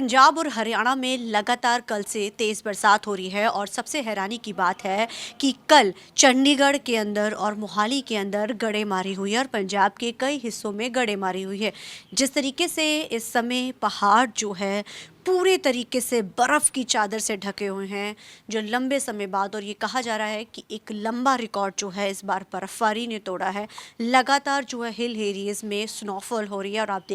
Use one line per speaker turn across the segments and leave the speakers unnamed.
पंजाब और हरियाणा में लगातार कल से तेज़ बरसात हो रही है और सबसे हैरानी की बात है कि कल चंडीगढ़ के अंदर और मोहाली के अंदर गड़ेमारी हुई है और पंजाब के कई हिस्सों में गड़ेमारी हुई है। जिस तरीके से इस समय पहाड़ जो है पूरे तरीके से बर्फ़ की चादर से ढके हुए हैं, जो लंबे समय बाद, और ये कहा जा रहा है कि एक लंबा रिकॉर्ड जो है इस बार बर्फ़बारी ने तोड़ा है। लगातार जो है हिल एरियाज़ में स्नोफॉल हो रही है और आप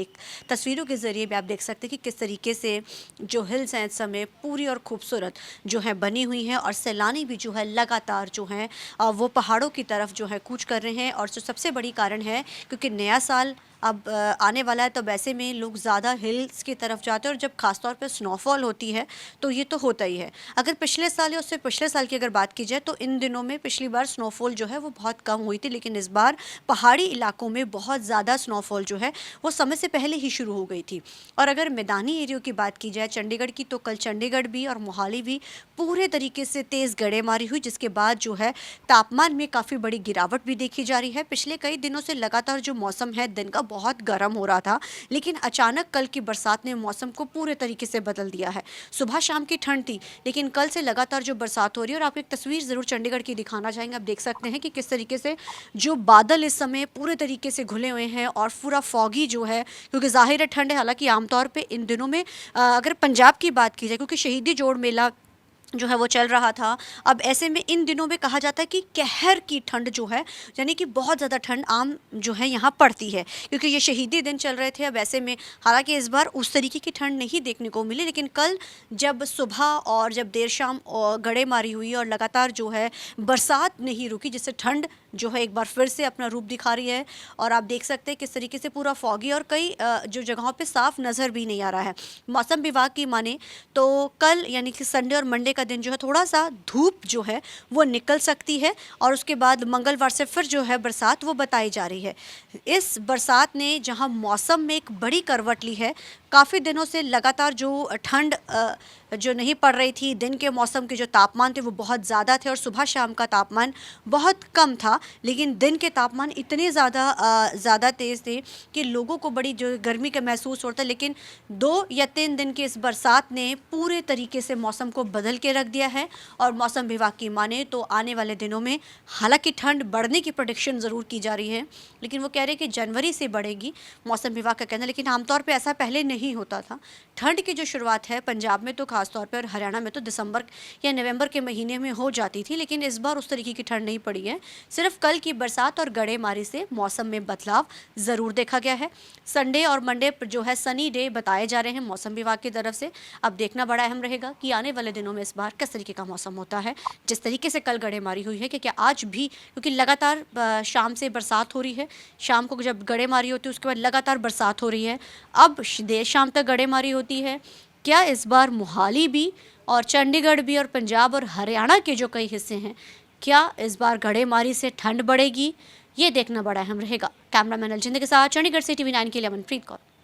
तस्वीरों के ज़रिए भी आप देख सकते हैं कि किस तरीके से जो हिल्स हैं इस समय पूरी और खूबसूरत जो है बनी हुई हैं और सैलानी भी जो है लगातार जो हैं वो पहाड़ों की तरफ जो है कूच कर रहे हैं। और जो सबसे बड़ी कारण है क्योंकि नया साल अब आने वाला है, तो वैसे में लोग ज़्यादा हिल्स की तरफ जाते हैं और जब ख़ास तौर पे स्नोफॉल होती है तो ये तो होता ही है। अगर पिछले साल या उससे पिछले साल की अगर बात की जाए तो इन दिनों में पिछली बार स्नोफॉल जो है वो बहुत कम हुई थी, लेकिन इस बार पहाड़ी इलाकों में बहुत ज़्यादा स्नोफॉल जो है वो समय से पहले ही शुरू हो गई थी। और अगर मैदानी एरियो की बात की जाए चंडीगढ़ की, तो कल चंडीगढ़ भी और मोहाली भी पूरे तरीके से तेज़ गड़ेमारी हुई, जिसके बाद जो है तापमान में काफ़ी बड़ी गिरावट भी देखी जा रही है। पिछले कई दिनों से लगातार जो मौसम है दिन का बहुत गर्म हो रहा था, लेकिन अचानक कल की बरसात ने मौसम को पूरे तरीके से बदल दिया है। सुबह शाम की ठंड थी, लेकिन कल से लगातार जो बरसात हो रही है, और आप एक तस्वीर ज़रूर चंडीगढ़ की दिखाना चाहेंगे। आप देख सकते हैं कि किस तरीके से जो बादल इस समय पूरे तरीके से घुले हुए हैं और पूरा फॉगी जो है, क्योंकि ज़ाहिर है ठंड है। हालांकि आमतौर पे इन दिनों में अगर पंजाब की बात की जाए, क्योंकि शहीदी जोड़ मेला जो है वो चल रहा था, अब ऐसे में इन दिनों में कहा जाता है कि कहर की ठंड जो है, यानी कि बहुत ज़्यादा ठंड आम जो है यहाँ पड़ती है, क्योंकि ये शहीदी दिन चल रहे थे। अब ऐसे में हालांकि इस बार उस तरीके की ठंड नहीं देखने को मिली, लेकिन कल जब सुबह और जब देर शाम गड़ेमारी हुई और लगातार जो है बरसात नहीं रुकी, जिससे ठंड जो है एक बार फिर से अपना रूप दिखा रही है। और आप देख सकते हैं किस तरीके से पूरा फॉगी और कई जो जगहों पे साफ नज़र भी नहीं आ रहा है। मौसम विभाग की माने तो कल यानी कि संडे और मंडे का दिन जो है थोड़ा सा धूप जो है वो निकल सकती है और उसके बाद मंगलवार से फिर जो है बरसात वो बताई जा रही है। इस बरसात ने जहां मौसम में एक बड़ी करवट ली है, काफ़ी दिनों से लगातार जो ठंड जो नहीं पड़ रही थी, दिन के मौसम के जो तापमान थे वो बहुत ज़्यादा थे और सुबह शाम का तापमान बहुत कम था, लेकिन दिन के तापमान इतने ज़्यादा तेज़ थे कि लोगों को बड़ी जो गर्मी का महसूस होता है। लेकिन 2 या 3 दिन की इस बरसात ने पूरे तरीके से मौसम को बदल के रख दिया है। और मौसम विभाग की माने तो आने वाले दिनों में हालांकि ठंड बढ़ने की प्रेडिक्शन ज़रूर की जा रही है, लेकिन वो कह रहे हैं कि जनवरी से बढ़ेगी, मौसम विभाग का कहना है। लेकिन आमतौर पर ऐसा पहले नहीं होता था। ठंड की जो शुरुआत है पंजाब में तो खास तौर पे और हरियाणा में तो दिसंबर या नवंबर के महीने में हो जाती थी, लेकिन इस बार उस तरीके की ठंड नहीं पड़ी है। सिर्फ कल की बरसात और गड़ेमारी से मौसम में बदलाव ज़रूर देखा गया है। संडे और मंडे जो है सनी डे बताए जा रहे हैं मौसम विभाग की तरफ से। अब देखना बड़ा अहम रहेगा कि आने वाले दिनों में इस बार किस तरीके का मौसम होता है। जिस तरीके से कल गड़ेमारी हुई है कि क्या आज भी, क्योंकि लगातार शाम से बरसात हो रही है, शाम को जब गड़ेमारी होती है उसके बाद लगातार बरसात हो रही है, अब देर शाम तक गड़ेमारी होती है। क्या इस बार मोहाली भी और चंडीगढ़ भी और पंजाब और हरियाणा के जो कई हिस्से हैं, क्या इस बार गड़ेमारी से ठंड बढ़ेगी? ये देखना बड़ा अहम रहेगा। कैमरामैन अलजिंदर के साथ चंडीगढ़ से TV9 के लिए अमनप्रीत कौर।